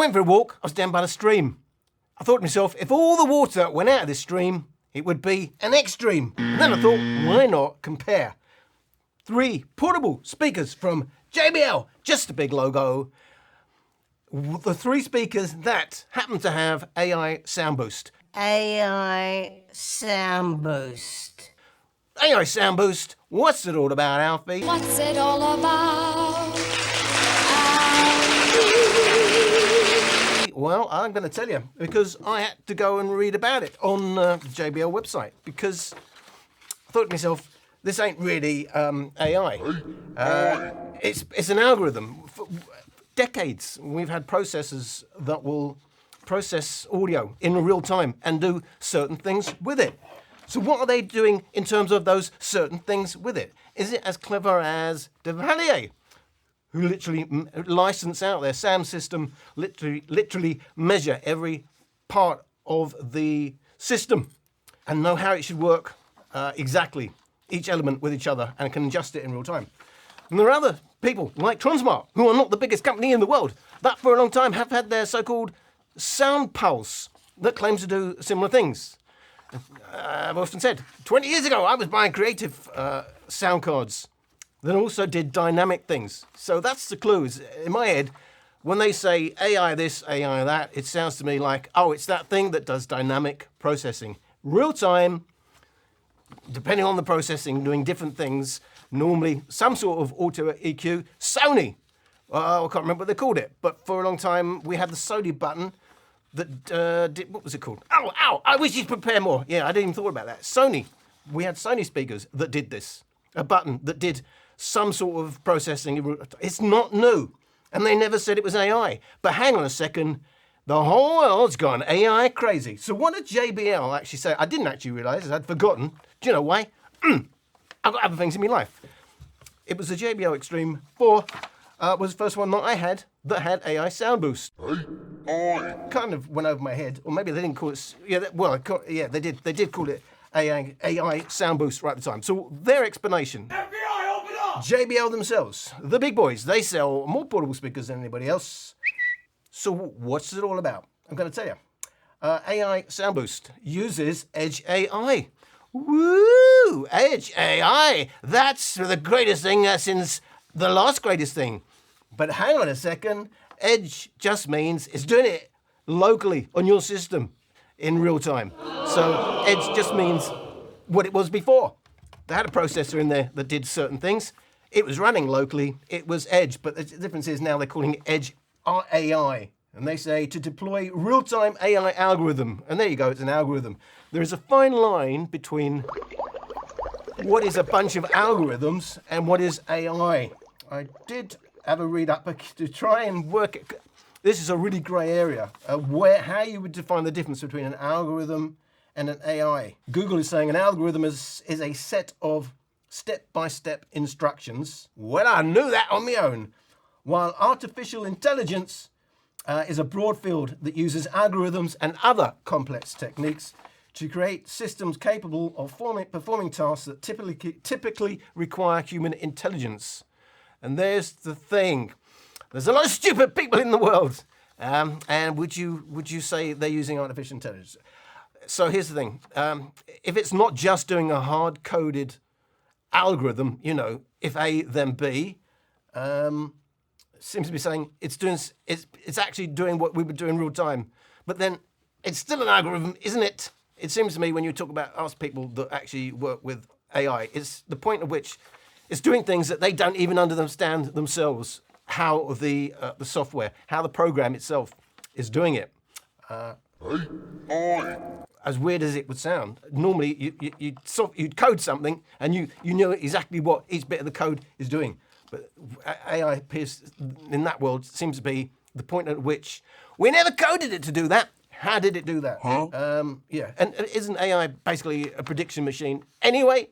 went for a walk. I was down by the stream. I thought to myself, if all the water went out of this stream, it would be an Xtreme. And then I thought, why not compare 3 portable speakers from JBL, just a big logo, the 3 speakers that happen to have AI Soundboost. AI Soundboost. AI Soundboost, what's it all about, Alfie? What's it all about? Well, I'm going to tell you, because I had to go and read about it on the JBL website, because I thought to myself, this ain't really AI. It's an algorithm. For decades, we've had processors that will process audio in real time and do certain things with it. So what are they doing in terms of those certain things with it? Is it as clever as Devalier, who literally license out their sound system, literally measure every part of the system and know how it should work exactly, each element with each other, and can adjust it in real time. And there are other people like Transmart, who are not the biggest company in the world, that for a long time have had their so-called sound pulse that claims to do similar things. I've often said, 20 years ago I was buying creative sound cards that also did dynamic things. So that's the clues. In my head, when they say AI this, AI that, it sounds to me like, oh, it's that thing that does dynamic processing. Real time, depending on the processing, doing different things, normally some sort of auto EQ. Sony, I can't remember what they called it, but for a long time we had the Sony button that did, what was it called? Ow, I wish you'd prepare more. Yeah, I didn't even thought about that. Sony, we had Sony speakers that did this. A button that did some sort of processing. It's not new. And they never said it was AI. But hang on a second, the whole world's gone AI crazy. So what did JBL actually say? I didn't actually realise, I'd forgotten. Do you know why? I've got other things in my life. It was the JBL Xtreme 4, was the first one that I had that had AI Soundboost. Kind of went over my head, or maybe they didn't call it, they did call it AI Soundboost right at the time. So their explanation, FBI, open up! JBL themselves, the big boys, they sell more portable speakers than anybody else. So what's it all about? I'm going to tell you. AI Soundboost uses Edge AI. Woo! Edge AI! That's the greatest thing since the last greatest thing. But hang on a second, Edge just means it's doing it locally on your system in real time. So Edge just means what it was before. They had a processor in there that did certain things. It was running locally, it was Edge, but the difference is now they're calling it Edge AI. And they say to deploy real-time AI algorithm. And there you go, it's an algorithm. There is a fine line between what is a bunch of algorithms and what is AI. I did have a read up to try and work it. This is a really grey area, how you would define the difference between an algorithm and an AI. Google is saying an algorithm is a set of step-by-step instructions. Well, I knew that on my own. While artificial intelligence is a broad field that uses algorithms and other complex techniques to create systems capable of performing tasks that typically require human intelligence. And there's the thing. There's a lot of stupid people in the world. And would you say they're using artificial intelligence? So here's the thing. If it's not just doing a hard-coded algorithm, you know, if A, then B, seems to be saying it's actually doing what we would do in real time. But then it's still an algorithm, isn't it? It seems to me when you talk about us people that actually work with AI, it's the point at which it's doing things that they don't even understand themselves, how the software, how the program itself is doing it. As weird as it would sound, normally you'd code something and you know exactly what each bit of the code is doing. But AI appears in that world seems to be the point at which we never coded it to do that. How did it do that? Yeah, and isn't AI basically a prediction machine anyway?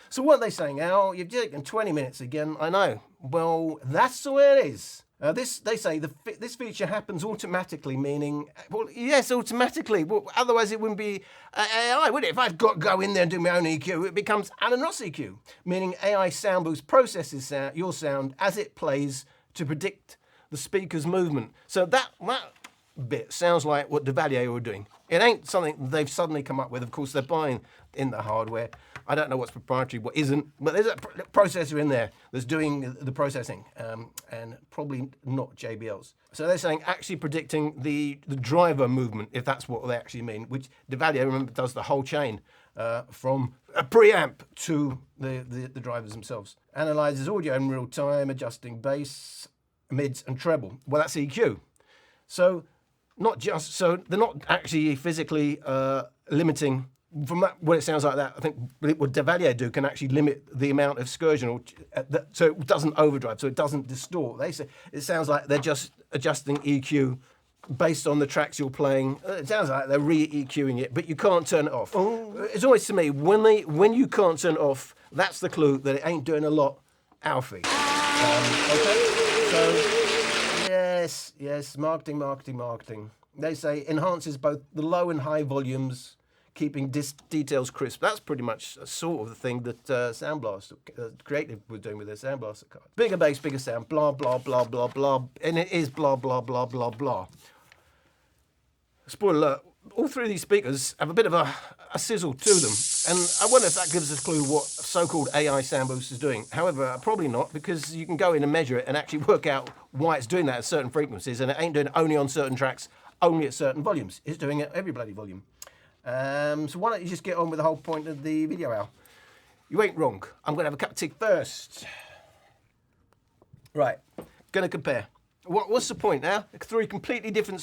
So what are they saying? Oh, you've taken 20 minutes again. I know. Well, that's the way it is. They say this feature happens automatically, meaning, well, yes, automatically. Well, otherwise it wouldn't be AI, would it? If I've got to go in there and do my own EQ, it becomes Alanos EQ, meaning AI Soundboost processes your sound as it plays to predict the speaker's movement. So that bit sounds like what Devallier were doing. It ain't something they've suddenly come up with. Of course, they're buying in the hardware. I don't know what's proprietary, what isn't, but there's a processor in there that's doing the processing, and probably not JBL's. So they're saying actually predicting the driver movement, if that's what they actually mean, which Devallier, remember, does the whole chain from a preamp to the drivers themselves. Analyzes audio in real time, adjusting bass, mids, and treble. Well, that's EQ. So they're not actually physically limiting. From that, what it sounds like that, I think what Devallier do can actually limit the amount of excursion, so it doesn't overdrive, so it doesn't distort. They say it sounds like they're just adjusting EQ based on the tracks you're playing. It sounds like they're re-EQing it, but you can't turn it off. It's always to me, when you can't turn it off, that's the clue that it ain't doing a lot alphy. Okay, so yes, marketing. They say enhances both the low and high volumes, keeping details crisp. That's pretty much sort of the thing that Sound Blast Creative was doing with their Sound Blaster card. Bigger bass, bigger sound, blah, blah, blah, blah, blah. And it is blah, blah, blah, blah, blah. Spoiler alert, all three of these speakers have a bit of a sizzle to them. And I wonder if that gives us a clue what so-called AI Soundboost is doing. However, probably not, because you can go in and measure it and actually work out why it's doing that at certain frequencies, and it ain't doing it only on certain tracks, only at certain volumes. It's doing it at every bloody volume. So why don't you just get on with the whole point of the video, Al? You ain't wrong. I'm going to have a cup of tea first. Right, going to compare. What's the point now? Three completely different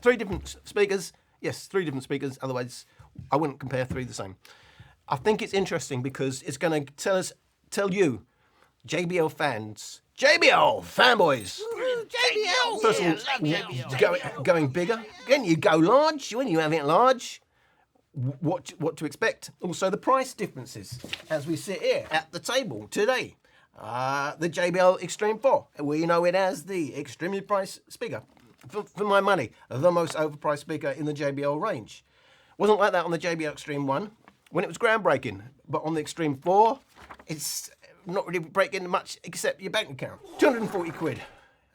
three different speakers. Yes, three different speakers. Otherwise, I wouldn't compare three the same. I think it's interesting because it's going to tell you, JBL fans, JBL fanboys. JBL. First of all, going bigger. When you go large, when you have it large, what to expect. Also, the price differences as we sit here at the table today. The JBL Xtreme 4, we know it as the extremely priced speaker. For my money, the most overpriced speaker in the JBL range. Wasn't like that on the JBL Xtreme 1 when it was groundbreaking, but on the Xtreme 4, it's not really breaking much except your bank account. 240 quid.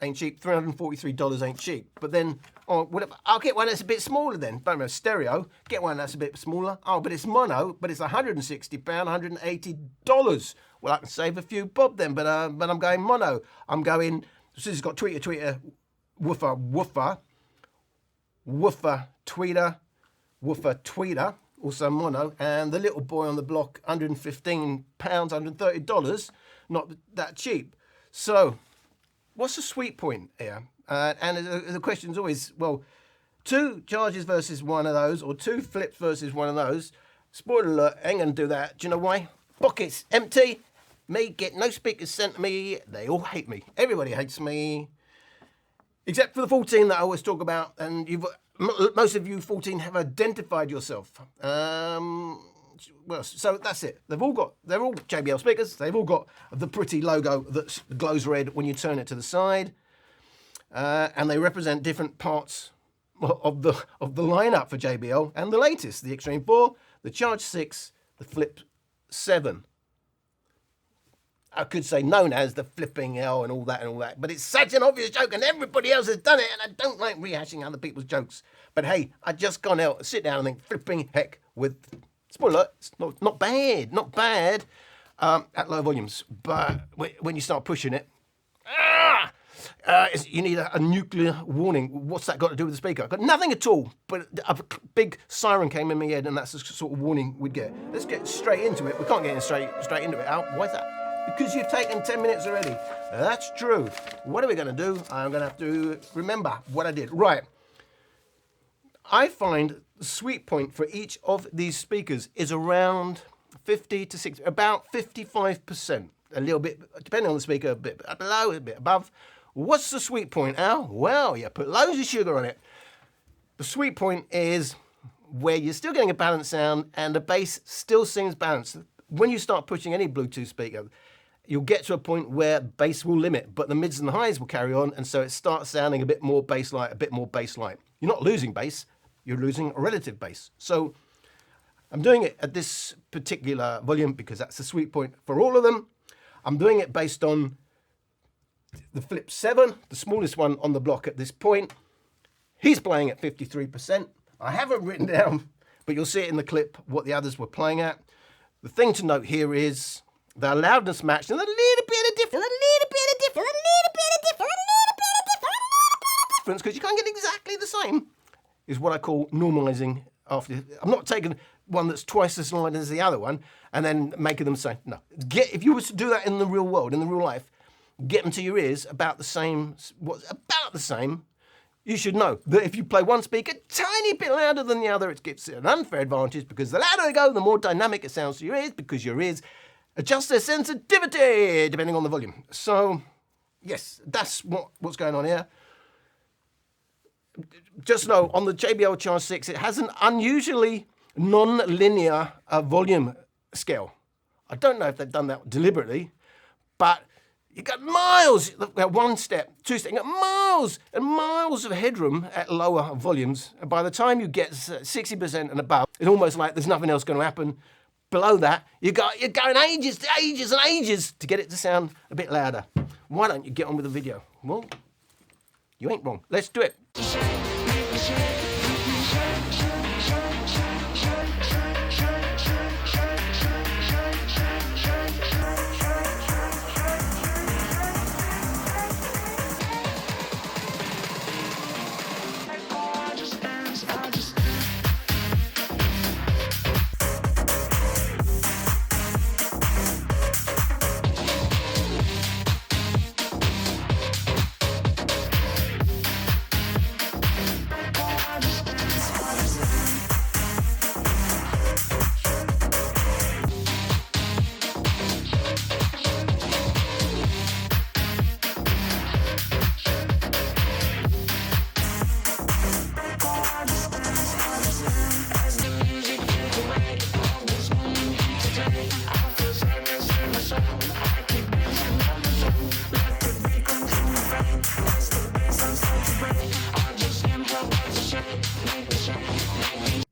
Ain't cheap. $343 ain't cheap. But then, I'll get one that's a bit smaller then. Don't know, stereo. Get one that's a bit smaller. Oh, but it's mono, but it's £160, $180. Well, I can save a few bob then, but I'm going mono. I'm going, so it's got tweeter, woofer, tweeter, also mono, and the little boy on the block, £115, $130, not that cheap. So, what's the sweet point here? And the question's always, well, two charges versus one of those, or two flips versus one of those. Spoiler alert, ain't gonna do that. Do you know why? Pockets empty. Me get no speakers sent to me. They all hate me. Everybody hates me. Except for the 14 that I always talk about, and most of you 14 have identified yourself. Well, so that's it. They're all JBL speakers. They've all got the pretty logo that glows red when you turn it to the side, and they represent different parts of the lineup for JBL. And the latest, the Xtreme 4, the Charge 6, the Flip 7. I could say known as the flipping L and all that, but it's such an obvious joke and everybody else has done it, and I don't like rehashing other people's jokes. But hey, I just gone out, sit down and think, flipping heck with, spoiler alert, it's not bad at low volumes, but when you start pushing it, you need a nuclear warning. What's that got to do with the speaker? Got nothing at all, but a big siren came in my head, and that's the sort of warning we'd get. Let's get straight into it. We can't get straight into it. Al, why is that? Because you've taken 10 minutes already. That's true. What are we going to do? I'm going to have to remember what I did. Right. I find the sweet point for each of these speakers is around 50 to 60, about 55%. A little bit, depending on the speaker, a bit below, a bit above. What's the sweet point, Al? Well, you put loads of sugar on it. The sweet point is where you're still getting a balanced sound and the bass still seems balanced. When you start pushing any Bluetooth speaker, you'll get to a point where bass will limit, but the mids and the highs will carry on, and so it starts sounding a bit more bass-light, a bit more bass-light. You're not losing bass, you're losing a relative bass. So I'm doing it at this particular volume because that's the sweet point for all of them. I'm doing it based on the Flip 7, the smallest one on the block at this point. He's playing at 53%. I haven't written down, but you'll see it in the clip what the others were playing at. The thing to note here is the loudness matched and a little bit of difference, because you can't get exactly the same, is what I call normalizing after. I'm not taking one that's twice as loud as the other one and then making them say, no. If you were to do that in the real world, in the real life, get them to your ears about the same, what's about the same, you should know that if you play one speaker a tiny bit louder than the other, it gives an unfair advantage, because the louder they go, the more dynamic it sounds to your ears, because your ears adjust their sensitivity depending on the volume. So, yes, that's what's going on here. Just know, on the JBL Charge 6, it has an unusually non-linear volume scale. I don't know if they've done that deliberately, but you got miles, one step, two steps, you got miles and miles of headroom at lower volumes. And by the time you get 60% and above, it's almost like there's nothing else going to happen. Below that, you're going ages and ages to get it to sound a bit louder. Why don't you get on with the video? Well, you ain't wrong. Let's do it.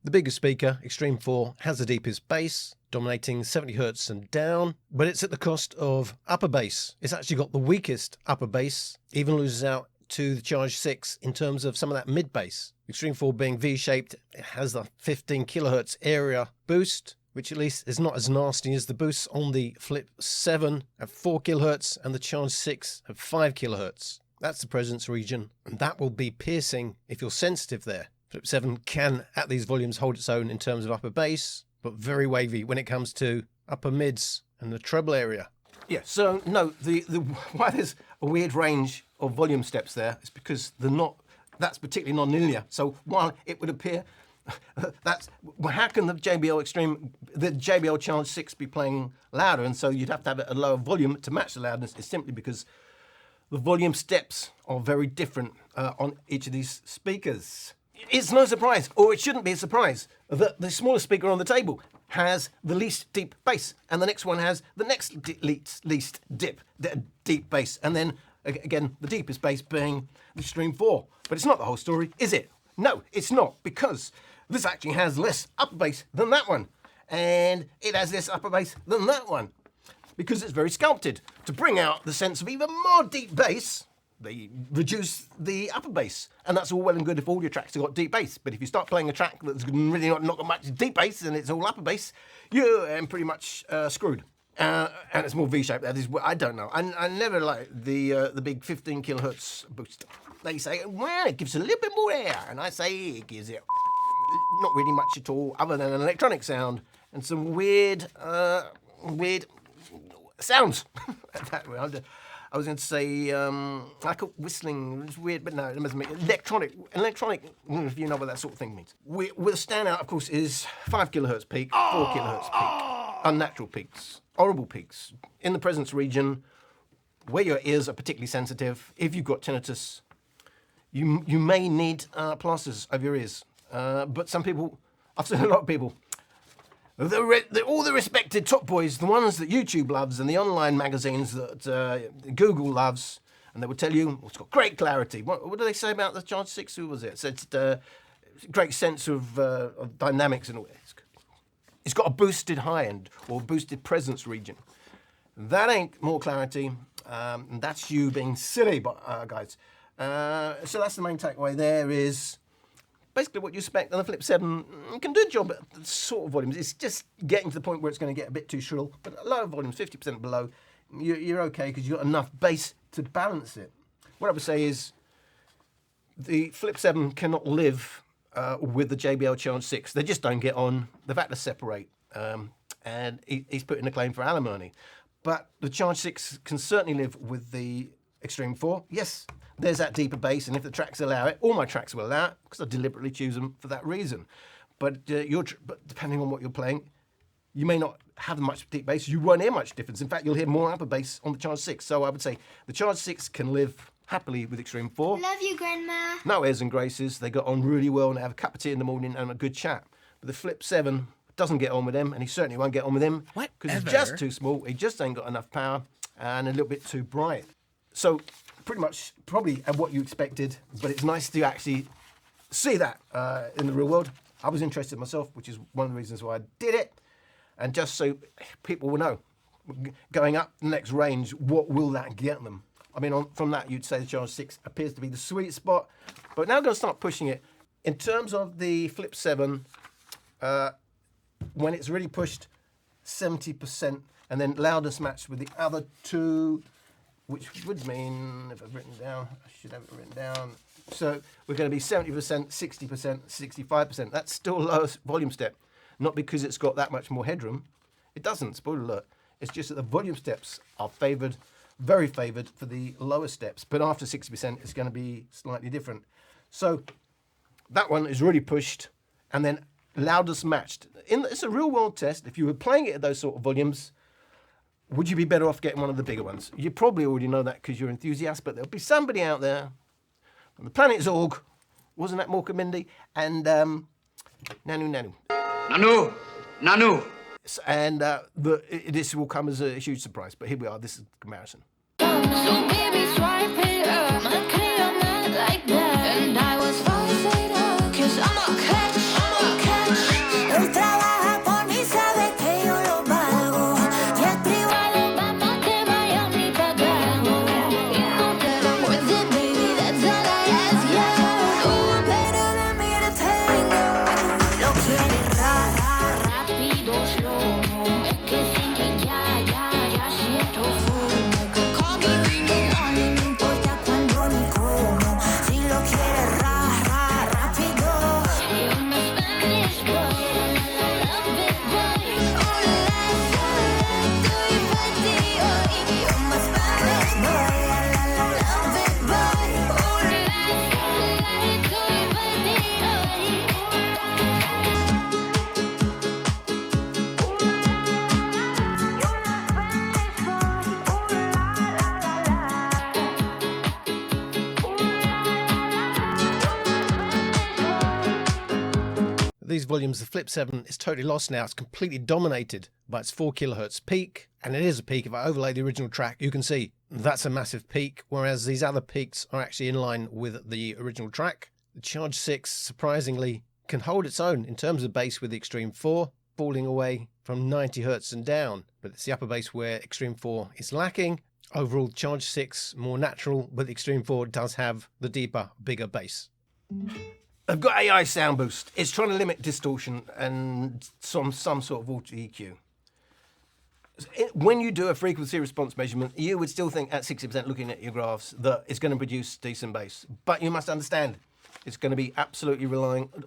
The bigger speaker, Xtreme 4, has the deepest bass, dominating 70 Hz and down, but it's at the cost of upper bass. It's actually got the weakest upper bass, even loses out to the Charge 6 in terms of some of that mid bass. Xtreme 4 being V-shaped, it has the 15 kHz area boost, which at least is not as nasty as the boosts on the Flip 7 at 4 kHz and the Charge 6 at 5 kHz. That's the presence region, and that will be piercing if you're sensitive there. Flip 7 can, at these volumes, hold its own in terms of upper bass, but very wavy when it comes to upper mids and the treble area. Yeah, so no, why there's a weird range of volume steps there is because that's particularly non-linear. So while it would appear how can the JBL Xtreme, the JBL Charge 6 be playing louder, and so you'd have to have a lower volume to match the loudness? Is simply because the volume steps are very different on each of these speakers. It's no surprise, or it shouldn't be a surprise, that the smallest speaker on the table has the least deep bass, and the next one has the next least deep bass, and then again the deepest bass being the Xtreme 4. But it's not the whole story, is it? No, it's not, because this actually has less upper bass than that one, and it has less upper bass than that one, because it's very sculpted to bring out the sense of even more deep bass. They reduce the upper bass, and that's all well and good if all your tracks have got deep bass. But if you start playing a track that's really not got much deep bass and it's all upper bass, you're pretty much screwed. And it's more V-shaped. That is, I don't know. I never liked the big 15 kHz boost. They say, well, it gives a little bit more air, and I say it gives it not really much at all, other than an electronic sound and some weird sounds. I was going to say like a whistling. It's weird, but no, it doesn't mean electronic. If you know what that sort of thing means. The standout, of course, is 5 kHz peak, 4 kHz peak, unnatural peaks, horrible peaks in the presence region, where your ears are particularly sensitive. If you've got tinnitus, you may need plasters over your ears. But some people, I've seen a lot of people. All the respected top boys, the ones that YouTube loves and the online magazines that Google loves, and they will tell you it's got great clarity. What do they say about the Charge 6? Who was it? So it's great sense of dynamics and all. It's got a boosted high end or boosted presence region. That ain't more clarity, and that's you being silly, guys. So that's the main takeaway there is basically what you expect on the Flip 7. Can do a job at the sort of volumes. It's just getting to the point where it's going to get a bit too shrill. But at lower volumes, 50% below, you're okay because you've got enough bass to balance it. What I would say is the Flip 7 cannot live with the JBL Charge 6. They just don't get on. They've had to separate. And he's putting a claim for alimony. But the Charge 6 can certainly live with the Xtreme 4. Yes, there's that deeper bass, and if the tracks allow it, all my tracks will allow it, because I deliberately choose them for that reason. But depending on what you're playing, you may not have much deep bass. You won't hear much difference. In fact, you'll hear more upper bass on the Charge 6. So I would say the Charge 6 can live happily with Xtreme 4. Love you, Grandma. No airs and graces. They got on really well and they have a cup of tea in the morning and a good chat. But the Flip 7 doesn't get on with them, and he certainly won't get on with him because he's just too small. He just ain't got enough power and a little bit too bright. So pretty much probably at what you expected, but it's nice to actually see that in the real world. I was interested myself, which is one of the reasons why I did it. And just so people will know, going up the next range, what will that get them? I mean, from that, you'd say the Charge 6 appears to be the sweet spot. But now I'm going to start pushing it. In terms of the Flip 7, when it's really pushed 70%, and then loudness matched with the other two, which would mean, if I've written down, I should have it written down. So we're going to be 70%, 60%, 65%. That's still lowest volume step. Not because it's got that much more headroom. It doesn't, spoiler alert. It's just that the volume steps are favoured, very favoured for the lower steps. But after 60%, it's going to be slightly different. So that one is really pushed, and then loudness matched. It's a real world test. If you were playing it at those sort of volumes, would you be better off getting one of the bigger ones? You probably already know that because you're an enthusiast, but there'll be somebody out there on the planet Zorg, wasn't that Morka Mindy? And Nanu. Nanu! Nanu! And this will come as a huge surprise, but here we are. This is the comparison. So baby, swipe it up. I clear my like that. And I was falling up, 'cause I'm a catch. Él trabaja por mí, sabe que yo lo pago. Y es privado, vamos de Miami pa' Gabo. No te lo with it, baby, that's all I ask, yeah. Tú better than me to tango. Lo quieres rápido, slow. Es que sin que ya siento fumo. Call me Ringo, no importa cuándo ni cómo. Si lo quieres rápido. You're my Spanish boy. These volumes, the Flip 7 is totally lost now. It's completely dominated by its 4 kilohertz peak, and it is a peak. If I overlay the original track, you can see that's a massive peak, whereas these other peaks are actually in line with the original track. The Charge 6, surprisingly, can hold its own in terms of bass with the Xtreme 4, falling away from 90 hertz and down, but it's the upper bass where Xtreme 4 is lacking. Overall, Charge 6 more natural, but the Xtreme 4 does have the deeper, bigger bass. I've got AI Soundboost. It's trying to limit distortion and some sort of auto EQ. When you do a frequency response measurement, you would still think at 60% looking at your graphs that it's going to produce decent bass. But you must understand, it's going to be absolutely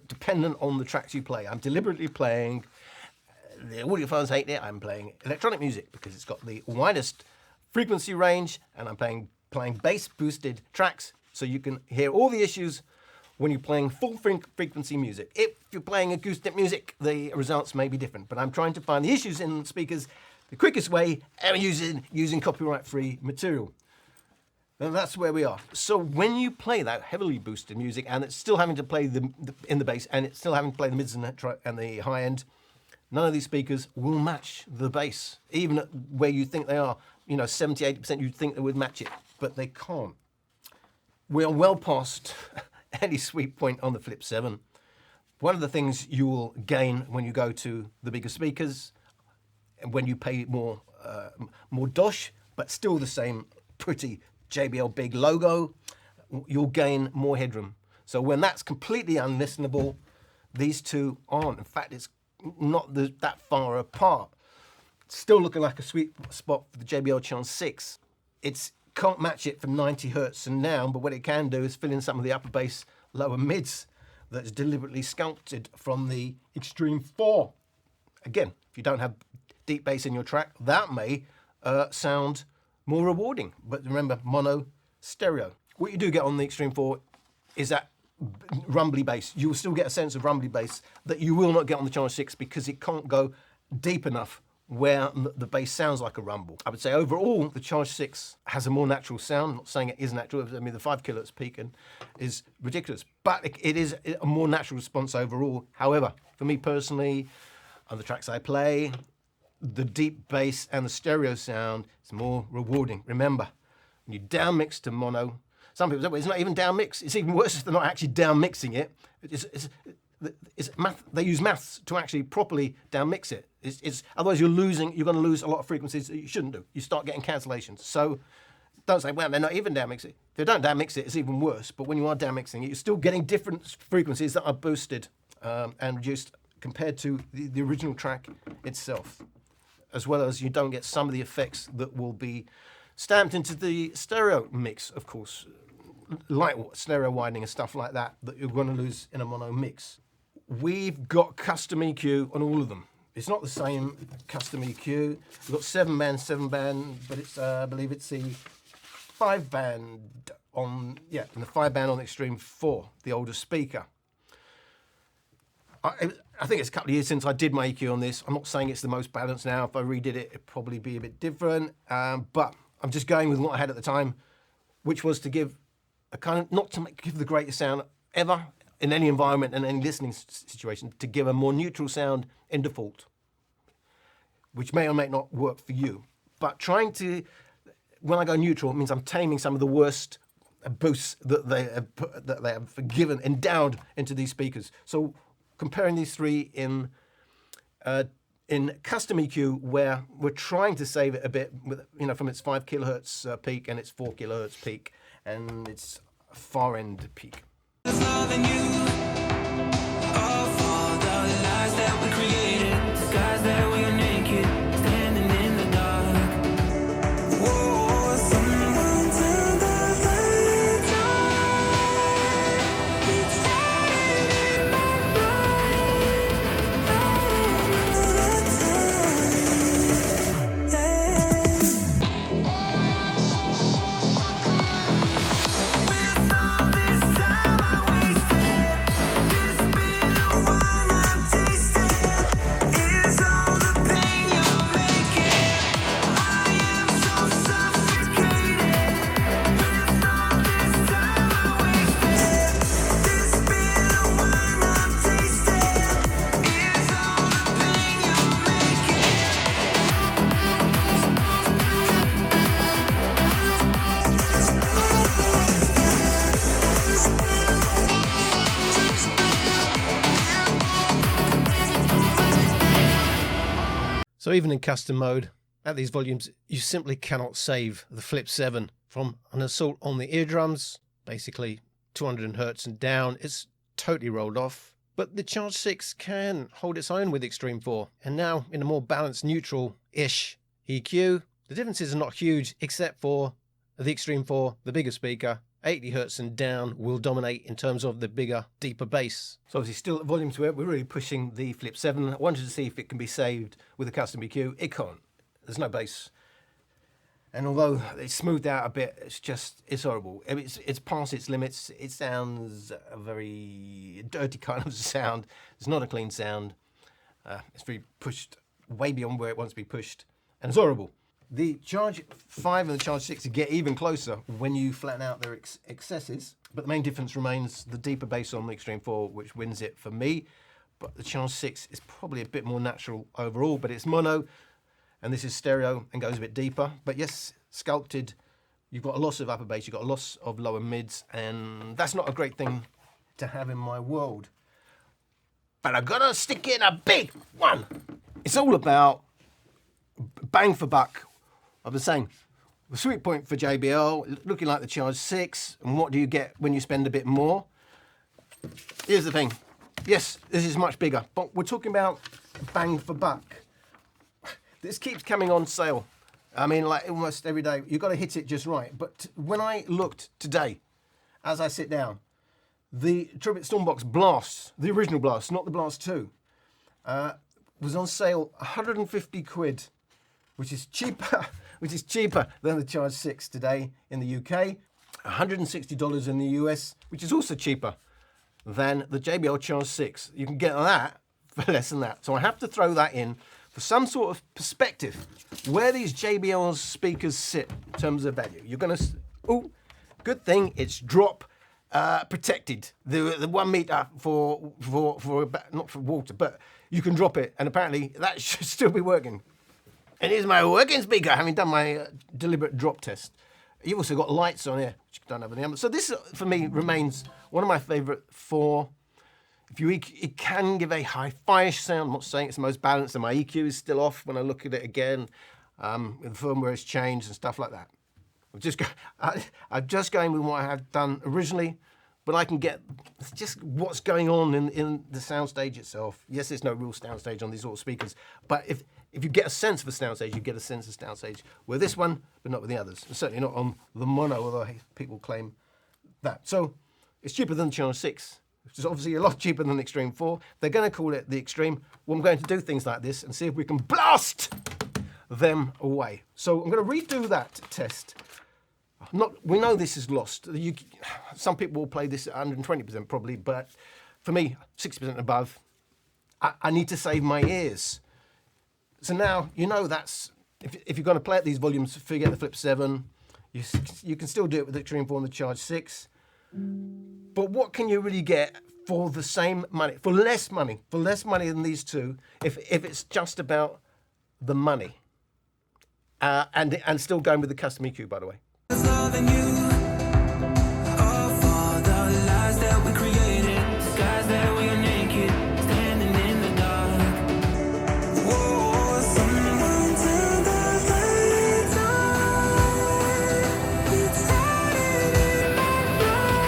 dependent on the tracks you play. I'm deliberately playing, the audiophiles hate it, I'm playing electronic music because it's got the widest frequency range, and I'm playing bass boosted tracks so you can hear all the issues when you're playing full frequency music. If you're playing acoustic music, the results may be different, but I'm trying to find the issues in speakers the quickest way, and using copyright-free material. And that's where we are. So when you play that heavily boosted music, and it's still having to play in the bass, and it's still having to play the mids and the high end, none of these speakers will match the bass, even at where you think they are. 70, 80%, you'd think they would match it, but they can't. We are well past any sweet point on the Flip 7. One of the things you will gain when you go to the bigger speakers, and when you pay more dosh, but still the same pretty JBL big logo, you'll gain more headroom. So when that's completely unlistenable, these two aren't. In fact, it's not that far apart. Still looking like a sweet spot for the JBL Charge 6. It can't match it for 90 hertz and down, but what it can do is fill in some of the upper bass, lower mids that's deliberately sculpted from the Xtreme 4. Again, if you don't have deep bass in your track, that may sound more rewarding. But remember, mono, stereo. What you do get on the Xtreme 4 is that rumbly bass. You will still get a sense of rumbly bass that you will not get on the Charge 6 because it can't go deep enough where the bass sounds like a rumble. I would say overall, the Charge 6 has a more natural sound. I'm not saying it is natural. I mean, the 5 kHz peak is ridiculous, but it is a more natural response overall. However, for me personally, on the tracks I play, the deep bass and the stereo sound is more rewarding. Remember, when you down mix to mono, some people say, well, it's not even down mix. It's even worse if they're not actually down mixing it. It's math. They use maths to actually properly down mix it. Otherwise you're going to lose a lot of frequencies that you shouldn't do. You start getting cancellations. So don't say, well, they're not even down mixing it. If they don't down mix it, it's even worse. But when you are down mixing it, you're still getting different frequencies that are boosted and reduced compared to the original track itself, as well as you don't get some of the effects that will be stamped into the stereo mix, of course, like stereo widening and stuff like that you're going to lose in a mono mix. We've got custom EQ on all of them. It's not the same custom EQ. We've got 7-band, but it's I believe it's the 5-band on, yeah, and the 5-band on the Xtreme 4, the older speaker. I think it's a couple of years since I did my EQ on this. I'm not saying it's the most balanced now. If I redid it, it'd probably be a bit different. But I'm just going with what I had at the time, which was to give a kind of, not to give the greatest sound ever in any environment and any listening situation, to give a more neutral sound in default, which may or may not work for you. But trying to, when I go neutral, it means I'm taming some of the worst boosts that they have given, endowed into these speakers. So comparing these three in custom EQ, where we're trying to save it a bit, with, from its 5 kHz peak and its 4 kHz peak and its far end peak. So even in custom mode, at these volumes, you simply cannot save the Flip 7 from an assault on the eardrums, basically 200 Hz and down. It's totally rolled off. But the Charge 6 can hold its own with Xtreme 4. And now in a more balanced, neutral-ish EQ, the differences are not huge, except for the Xtreme 4, the bigger speaker, 80 Hz and down will dominate in terms of the bigger, deeper bass. So obviously still at volume to it, we're really pushing the Flip 7. I wanted to see if it can be saved with a custom EQ. It can't. There's no bass. And although it's smoothed out a bit, it's horrible. It's past its limits. It sounds a very dirty kind of sound. It's not a clean sound. It's very pushed way beyond where it wants to be pushed. And it's horrible. The Charge 5 and the Charge 6 get even closer when you flatten out their excesses, but the main difference remains the deeper bass on the Xtreme 4, which wins it for me. But the Charge 6 is probably a bit more natural overall, but it's mono, and this is stereo and goes a bit deeper. But yes, sculpted, you've got a loss of upper bass, you've got a loss of lower mids, and that's not a great thing to have in my world. But I'm gonna stick in a big one. It's all about bang for buck. I've been saying, the sweet point for JBL, looking like the Charge 6, and what do you get when you spend a bit more? here's the thing. Yes, this is much bigger, but we're talking about bang for buck. This keeps coming on sale. I mean, like almost every day. You've got to hit it just right. But when I looked today, as I sit down, the Tribute Stormbox Blast, the original Blast, not the Blast 2, was on sale 150 quid, which is cheaper, than the Charge 6 today in the UK, $160 in the US, which is also cheaper than the JBL Charge 6. You can get that for less than that. So I have to throw that in for some sort of perspective where these JBL speakers sit in terms of value. You're going to, oh, good thing it's drop protected. The 1 meter for not for water, but you can drop it, and apparently that should still be working. And here's my working speaker, having done my deliberate drop test. You've also got lights on here, which you don't have on the other. So this, for me, remains one of my favourite four. It can give a hi-fi-ish sound. I'm not saying it's the most balanced, and my EQ is still off when I look at it again. The firmware has changed and stuff like that. I'm just going with what I have done originally, but I can get just what's going on in the soundstage itself. Yes, there's no real soundstage on these sort of speakers, but if you get a sense of a soundstage, you get a sense of soundstage with this one, but not with the others. And certainly not on the mono, although people claim that. So it's cheaper than the Charge 6, which is obviously a lot cheaper than the Xtreme 4. They're going to call it the Xtreme. Well, I'm going to do things like this and see if we can blast them away. So I'm going to redo that test. We know this is lost. Some people will play this at 120% probably, but for me, 60% above, I need to save my ears. So now, you know that's, if you're going to play at these volumes, forget the Flip 7. You can still do it with the Xtreme 4 and the Charge 6. But what can you really get for the same money, for less money than these two, if it's just about the money? And still going with the custom EQ, by the way. Loving you, all for the lies that we created, skies that we are naked, standing in the dark. Whoa, someone tell the lights on. It's hiding in my brain.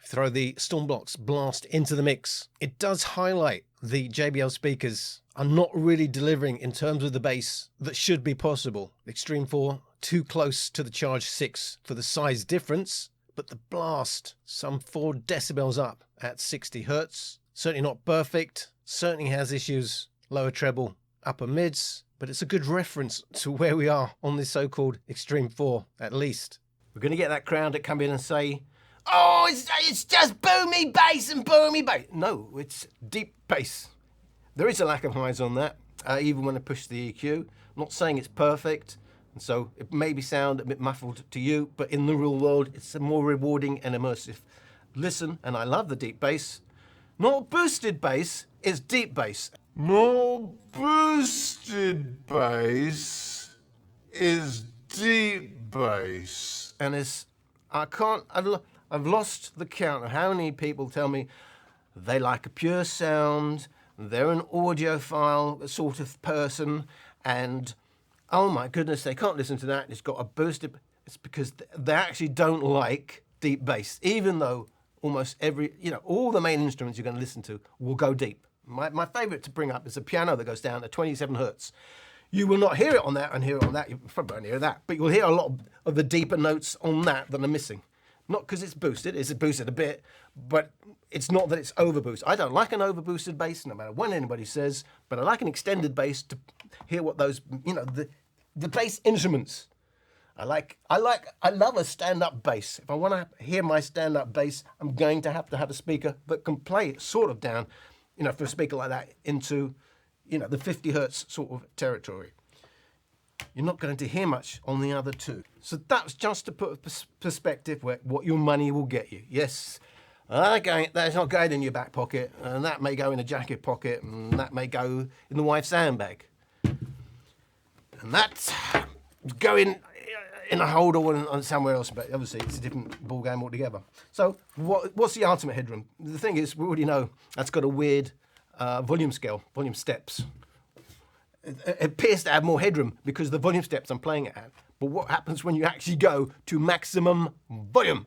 Throw the Stormbox Blast into the mix. It does highlight the JBL speakers are not really delivering in terms of the bass that should be possible. Xtreme 4 too close to the Charge 6 for the size difference, but the Blast some 4 decibels up at 60 Hertz. Certainly not perfect, certainly has issues, lower treble, upper mids, but it's a good reference to where we are on this so-called Xtreme 4 at least. We're going to get that crowd that come in and say, oh, it's just boomy bass and boomy bass. No, it's deep bass. There is a lack of highs on that, even when I push the EQ. I'm not saying it's perfect, and so it may sound a bit muffled to you, but in the real world, it's a more rewarding and immersive listen, and I love the deep bass. Not boosted bass, it's deep bass. More boosted bass is deep bass. And I've lost the count of how many people tell me they like a pure sound, they're an audiophile sort of person, and oh my goodness, they can't listen to that, it's got a boosted. It's because they actually don't like deep bass, even though almost all the main instruments you're going to listen to will go deep. My favourite to bring up is a piano that goes down to 27 Hertz. You will not hear it on that and hear it on that. You probably won't hear that, but you'll hear a lot of the deeper notes on that are missing. Not because it's boosted, it's boosted a bit, but it's not that it's overboosted. I don't like an overboosted bass, no matter what anybody says, but I like an extended bass to hear what those, the bass instruments I love a stand-up bass. If I want to hear my stand-up bass, I'm going to have a speaker that can play it sort of down, for a speaker like that into, the 50 hertz sort of territory. You're not going to hear much on the other two. So that's just to put a perspective where what your money will get you. Yes, that's not going in your back pocket, and that may go in a jacket pocket, and that may go in the wife's handbag. And that's going in a holder or somewhere else, but obviously it's a different ball game altogether. So what's the ultimate headroom? The thing is, we already know that's got a weird volume scale, volume steps. It appears to have more headroom because the volume steps I'm playing it at. But what happens when you actually go to maximum volume?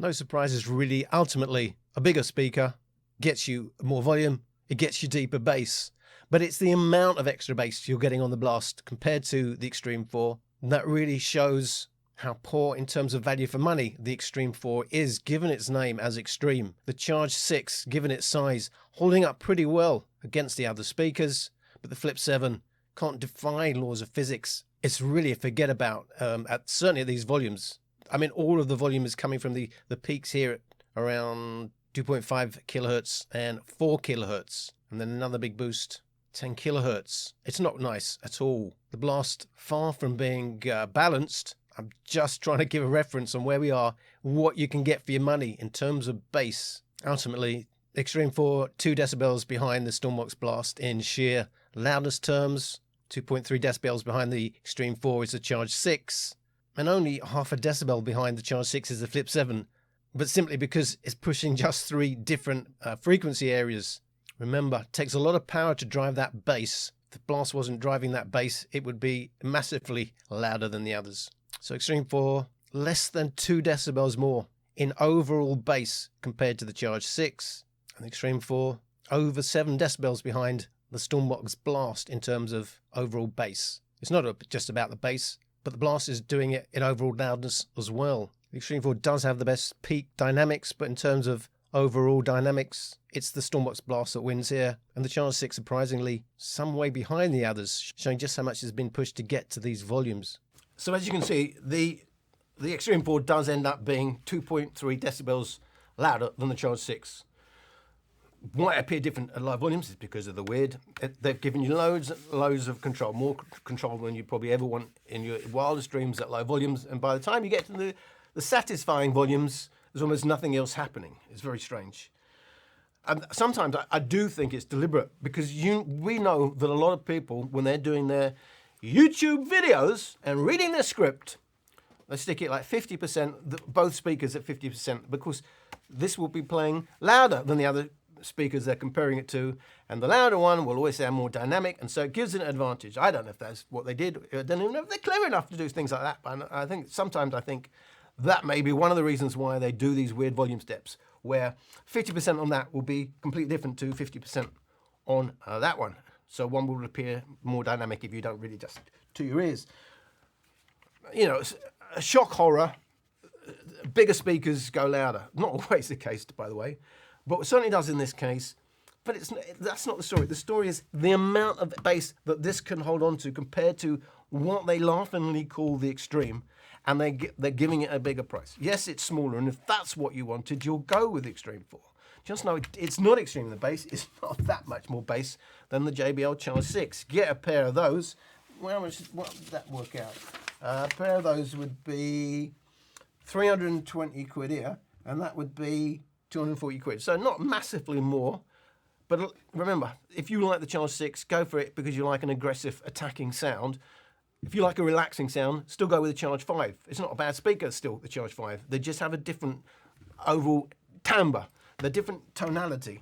No surprises really. Ultimately, a bigger speaker gets you more volume, it gets you deeper bass, but it's the amount of extra bass you're getting on the Blast compared to the Xtreme 4 that really shows how poor in terms of value for money the Xtreme 4 is, given its name as Xtreme. The Charge 6, given its size, holding up pretty well against the other speakers, but the Flip 7 can't defy laws of physics. It's really a forget about, certainly at these volumes. I mean, all of the volume is coming from the peaks here at around 2.5 kilohertz and 4 kilohertz. And then another big boost, 10 kilohertz. It's not nice at all. The Blast, far from being balanced. I'm just trying to give a reference on where we are, what you can get for your money in terms of bass. Ultimately, Xtreme 4, 2 decibels behind the Stormbox Blast in sheer loudness terms. 2.3 decibels behind the Xtreme 4 is the Charge 6. And only half a decibel behind the Charge 6 is the Flip 7, but simply because it's pushing just 3 different frequency areas. Remember, it takes a lot of power to drive that bass. If the Blast wasn't driving that bass, it would be massively louder than the others. So Xtreme 4, less than 2 decibels more in overall bass compared to the Charge 6. And the Xtreme 4, over 7 decibels behind the Stormbox Blast in terms of overall bass. It's not just about the bass, but the Blast is doing it in overall loudness as well. The Xtreme 4 does have the best peak dynamics, but in terms of overall dynamics, it's the Stormbox Blast that wins here. And the Charge 6, surprisingly, some way behind the others, showing just how much has been pushed to get to these volumes. So as you can see, the Xtreme 4 does end up being 2.3 decibels louder than the Charge 6. Why it appear different at live volumes is because of the weird. They've given you loads of control, more control than you probably ever want in your wildest dreams at low volumes. And by the time you get to the satisfying volumes, there's almost nothing else happening. It's very strange. And sometimes I do think it's deliberate because we know that a lot of people, when they're doing their YouTube videos and reading their script, they stick it like 50%, both speakers at 50%, because this will be playing louder than the other speakers they're comparing it to, and the louder one will always sound more dynamic, and so it gives it an advantage. I don't know if that's what they did. I don't even know if they're clever enough to do things like that, but I think sometimes that may be one of the reasons why they do these weird volume steps, where 50% on that will be completely different to 50% on that one. So one will appear more dynamic if you don't really just to your ears. You know, a shock horror, bigger speakers go louder. Not always the case, by the way, but it certainly does in this case. But that's not the story. The story is the amount of bass that this can hold on to compared to what they laughingly call the Xtreme, and they're giving it a bigger price. Yes, it's smaller, and if that's what you wanted, you'll go with the Xtreme 4. just know it's not extreme. The bass is not that much more bass than the JBL Charge 6. Get a pair of those. Well, what would that work out? A pair of those would be 320 quid here, and that would be 240 quid. So not massively more. But remember, if you like the Charge 6, go for it because you like an aggressive attacking sound. If you like a relaxing sound, still go with the Charge 5. It's not a bad speaker still, the Charge 5. They just have a different overall timbre, the different tonality.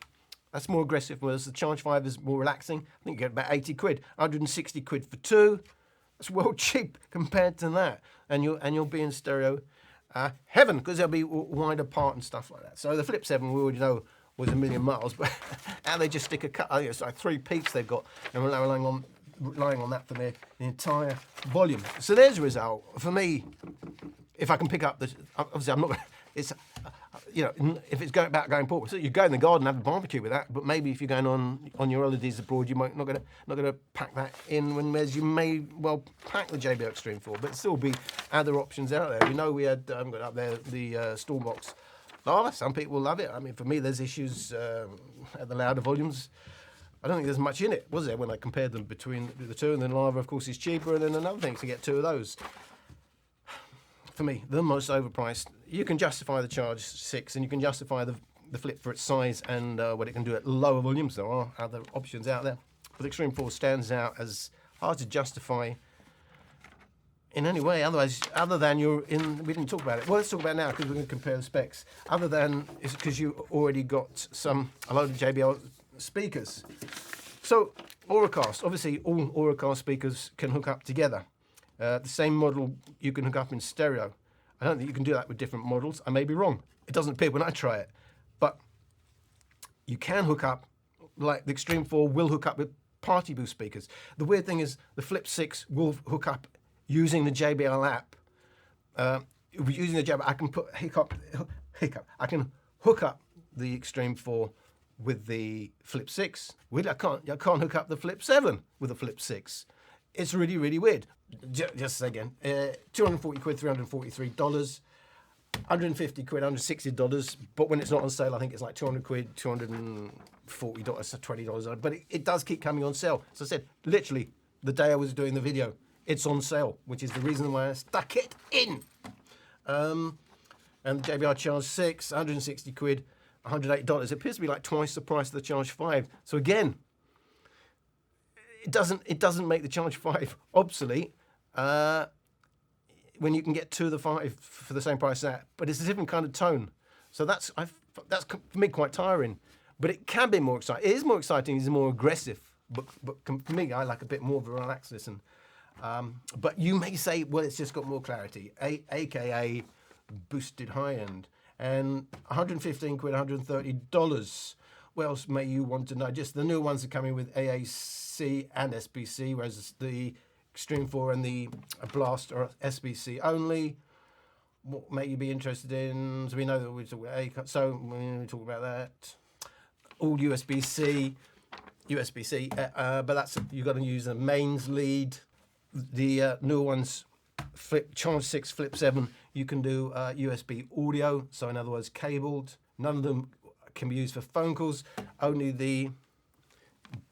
That's more aggressive, whereas the Charge 5 is more relaxing. I think you get about 80 quid, 160 quid for two. That's well cheap compared to that. And you'll be in stereo heaven, because they'll be wide apart and stuff like that. So the Flip 7, we already know, was a million miles, but now they just stick a cut. It's like 3 peaks they've got, and we're relying on that for the entire volume. So there's a result. For me, if I can pick up the, obviously I'm not, it's, if it's about going portable, so you go in the garden and have a barbecue with that, but maybe if you're going on your holidays abroad, you might not gonna pack that in, whereas you may well pack the JBL Xtreme 4, but there'll still be other options out there. We know we had, got up there, the Stormbox Blast. Some people love it. I mean, for me, there's issues at the louder volumes. I don't think there's much in it, was there, when I compared them between the two? And then Lava, of course, is cheaper, and then another thing to get two of those. For me, the most overpriced. You can justify the Charge 6, and you can justify the Flip for its size and what it can do at lower volumes. There are other options out there. But the Xtreme 4 stands out as hard to justify in any way, other than you're in, we didn't talk about it. Well, let's talk about it now, because we're going to compare the specs. Other than, it's because you already got a load of JBL speakers. So, Auracast, obviously all Auracast speakers can hook up together. The same model you can hook up in stereo. I don't think you can do that with different models. I may be wrong. It doesn't appear when I try it. But you can hook up, like the Xtreme 4 will hook up with Party Boost speakers. The weird thing is the Flip 6 will hook up using the JBL app. Using the JBL, I can put hiccup. I can hook up the Xtreme 4 with the Flip 6. I can't hook up the Flip 7 with the Flip 6. It's really, really weird. Just again, 240 quid, $343, 150 quid, $160. But when it's not on sale, I think it's like 200 quid, $240, so $20. But it does keep coming on sale. So I said, literally, the day I was doing the video, it's on sale, which is the reason why I stuck it in. And the JBL Charge 6, 160 quid, $108. It appears to be like twice the price of the Charge 5. So again, it doesn't make the Charge 5 obsolete when you can get two of the 5 for the same price as that. But it's a different kind of tone. So that's for me quite tiring. But it can be more exciting. It is more exciting. It's more aggressive. But for me, I like a bit more of a relaxed listen. But you may say, well, it's just got more clarity, aka boosted high end, and 115 quid, $130. What else may you want to know? Just the new ones are coming with AAC and SBC, whereas the Xtreme 4 and the Blast are SBC only. What may you be interested in? So we know that we talk about so we talk about that. All USB-C, but that's you've got to use a mains lead. The new ones, Charge 6, Flip 7, you can do USB audio, so in other words, cabled. None of them can be used for phone calls. Only the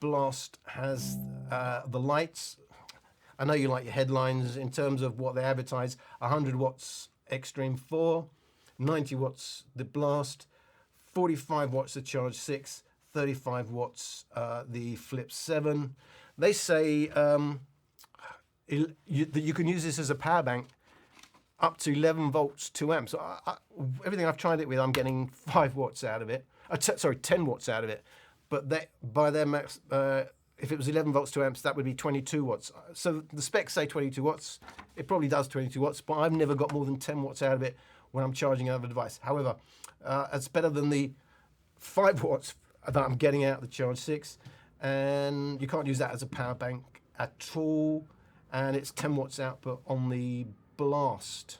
Blast has the lights. I know you like your headlines in terms of what they advertise. 100 watts Xtreme 4, 90 watts the Blast, 45 watts the Charge 6, 35 watts the Flip 7. They say that you can use this as a power bank up to 11 volts, 2 amps. So everything I've tried it with, I'm getting 5 watts out of it. 10 watts out of it. But by their max, if it was 11 volts, 2 amps, that would be 22 watts. So the specs say 22 watts. It probably does 22 watts, but I've never got more than 10 watts out of it when I'm charging another device. However, it's better than the 5 watts that I'm getting out of the Charge 6. And you can't use that as a power bank at all. And it's 10 watts output on the Blast.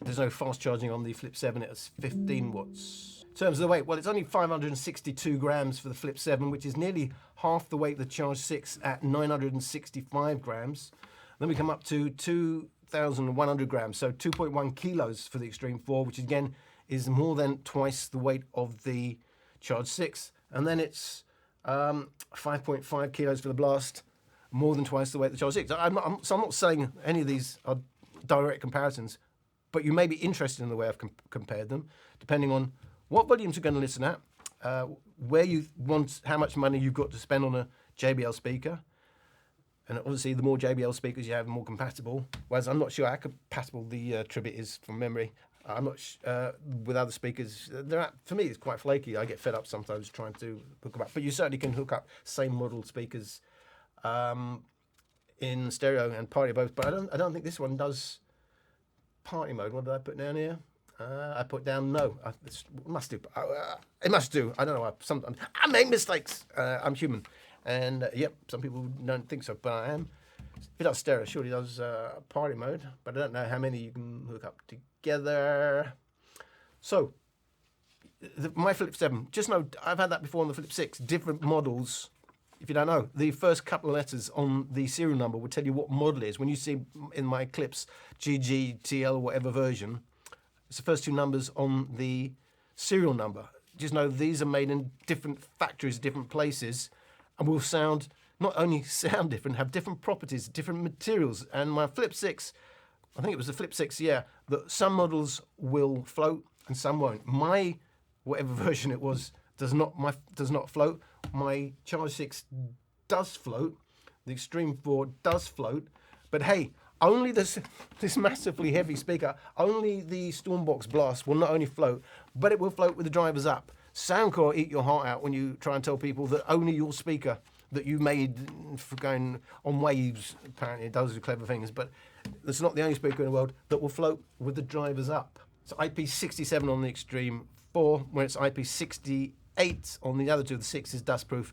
There's no fast charging on the Flip 7, it's 15 watts. In terms of the weight, well, it's only 562 grams for the Flip 7, which is nearly half the weight of the Charge 6 at 965 grams. Then we come up to 2,100 grams, so 2.1 kilos for the Xtreme 4, which again is more than twice the weight of the Charge 6, and then it's 5.5 kilos for the Blast, more than twice the weight of the Charge 6. So I'm not saying any of these are direct comparisons, but you may be interested in the way I've compared them, depending on what volumes you're going to listen at, where you want, how much money you've got to spend on a JBL speaker. And obviously, the more JBL speakers you have, the more compatible. Whereas I'm not sure how compatible the Tribbit is from memory. I'm not with other speakers. For me, it's quite flaky. I get fed up sometimes trying to hook them up. But you certainly can hook up same model speakers in stereo and party both. But I don't think this one does party mode. What did I put down here? I put down no. It must do. It must do. I don't know. Sometimes I make mistakes. I'm human. And yep, some people don't think so, but I am. If it does stereo, surely it does party mode, but I don't know how many you can hook up together. So, my Flip 7, just know, I've had that before on the Flip 6, different models. If you don't know, the first couple of letters on the serial number will tell you what model it is. When you see in my clips, GG, TL, whatever version, it's the first two numbers on the serial number. Just know these are made in different factories, different places, and will sound, not only sound different, have different properties, different materials. And my Flip 6, I think it was the Flip 6, yeah, that some models will float and some won't. My, whatever version it was, does not float. My Charge 6 does float. The Xtreme 4 does float. But hey, only this massively heavy speaker, only the Stormbox Blast will not only float, but it will float with the drivers up. Soundcore eat your heart out when you try and tell people that only your speaker that you made for going on waves, apparently it does clever things, but it's not the only speaker in the world that will float with the drivers up. It's IP67 on the Xtreme 4, where it's IP68 on the other two. The 6 is dustproof.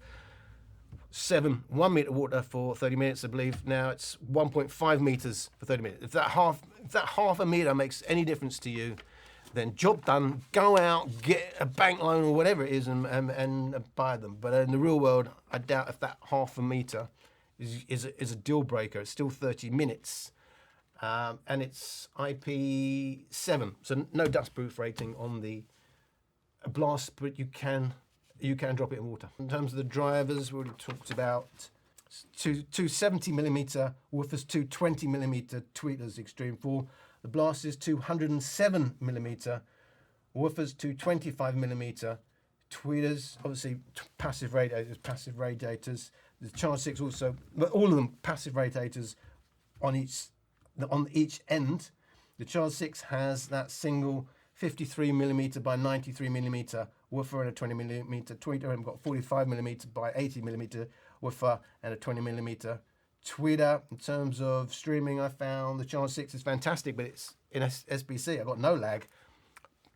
7, 1 meter water for 30 minutes, I believe. Now it's 1.5 meters for 30 minutes. If that half a meter makes any difference to you, then job done. Go out, get a bank loan or whatever it is, and buy them. But in the real world, I doubt if that half a meter is a deal breaker. It's still 30 minutes, and it's IP7, so no dustproof rating on the Blast, but you can drop it in water. In terms of the drivers, we already talked about two 70mm woofers, two 20mm tweeters, Xtreme 4. The Blast is 207mm woofers, two 25mm tweeters, obviously passive radiators. The Charge 6 also, but all of them passive radiators on each end. The Charge 6 has that single 53mm by 93mm woofer and a 20mm tweeter, and we've got 45mm by 80mm woofer and a 20mm tweeter. In terms of streaming, I found the Charge 6 is fantastic, but it's in SBC. I've got no lag,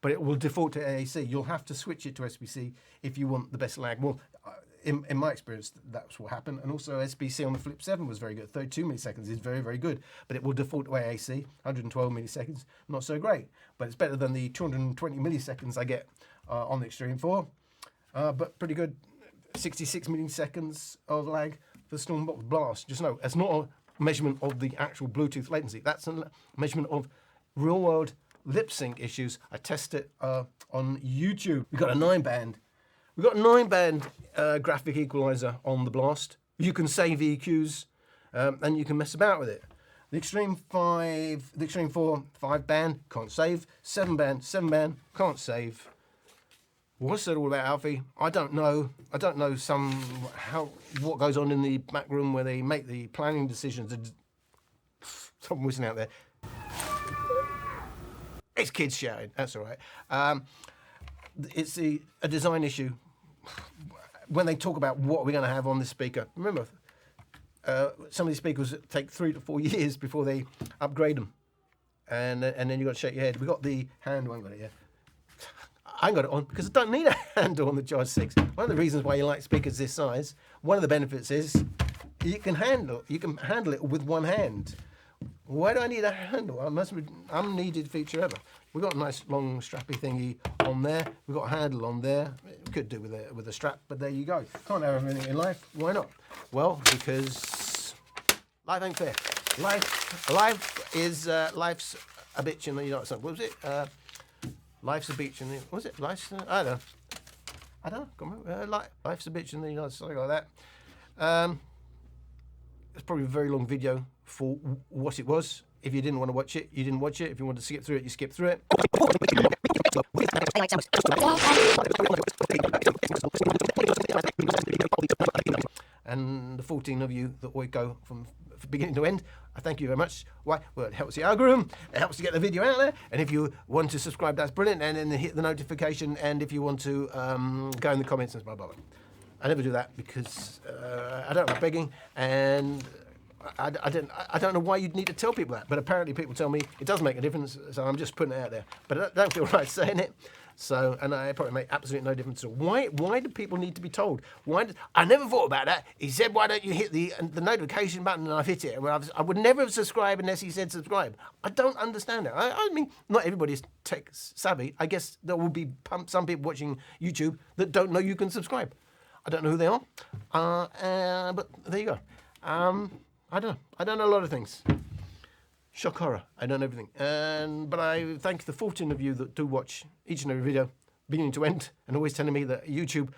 but it will default to AAC. You'll have to switch it to SBC if you want the best lag. Well, in my experience, that's what happened. And also SBC on the Flip 7 was very good. 32 milliseconds is very, very good, but it will default to AAC. 112 milliseconds, not so great, but it's better than the 220 milliseconds I get on the Xtreme 4. But pretty good, 66 milliseconds of lag for the Stormbox Blast. Just know, it's not a measurement of the actual Bluetooth latency. That's a measurement of real-world lip sync issues. I test it on YouTube. We've got a 9-band. We've got a 9-band graphic equalizer on the Blast. You can save EQs and you can mess about with it. The Xtreme 4, 5-band, can't save. 7-band, 7-band, can't save. What's that all about, Alfie? I don't know. I don't know what goes on in the back room where they make the planning decisions. Someone whistling out there. It's kids shouting. That's all right. It's a design issue. When they talk about what we're going to have on this speaker, remember, some of these speakers take 3 to 4 years before they upgrade them, and then you've got to shake your head. We've got the handle. I haven't got it yet. I ain't got it on because I don't need a handle on the Charge 6. One of the reasons why you like speakers this size, one of the benefits is you can handle it with one hand. Why do I need a handle? That's an unneeded feature ever. We've got a nice long strappy thingy on there. We've got a handle on there. We could do with a strap, but there you go. Can't have everything in life. Why not? Well, because life ain't fair. Life's a bitch, and you know what was it? Life's a beach, and what was it? I don't know. I don't know. Life's a bitch in the United States, like that. It's probably a very long video for what it was. If you didn't want to watch it, you didn't watch it. If you wanted to skip through it, you skip through it. And the 14 of you that always go from beginning to end, I thank you very much. Why? Well, it helps the algorithm, it helps to get the video out there, and if you want to subscribe, that's brilliant, and then hit the notification, and if you want to go in the comments and blah, blah, blah. I never do that because I don't like begging, and I don't know why you'd need to tell people that, but apparently people tell me it does make a difference, so I'm just putting it out there. But I don't feel right saying it, so, and I probably make absolutely no difference at all. Why do people need to be told? I never thought about that. He said, why don't you hit the notification button, and I've hit it. Well, I would never have subscribed unless he said subscribe. I don't understand it. I mean, not everybody's tech savvy. I guess there will be some people watching YouTube that don't know you can subscribe. I don't know who they are, but there you go. I don't know. I don't know a lot of things. Shock horror. I don't know everything. But I thank the 14 of you that do watch each and every video, beginning to end, and always telling me that YouTube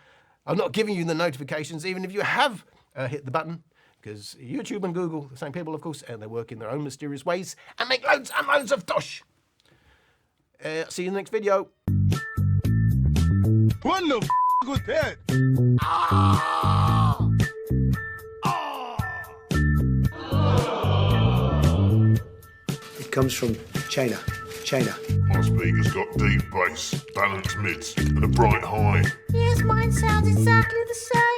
are not giving you the notifications, even if you have hit the button, because YouTube and Google, the same people, of course, and they work in their own mysterious ways and make loads and loads of tosh. See you in the next video. What the was that? It comes from China. My speaker's got deep bass, balanced mids, and a bright high. Yes, mine sounds exactly the same.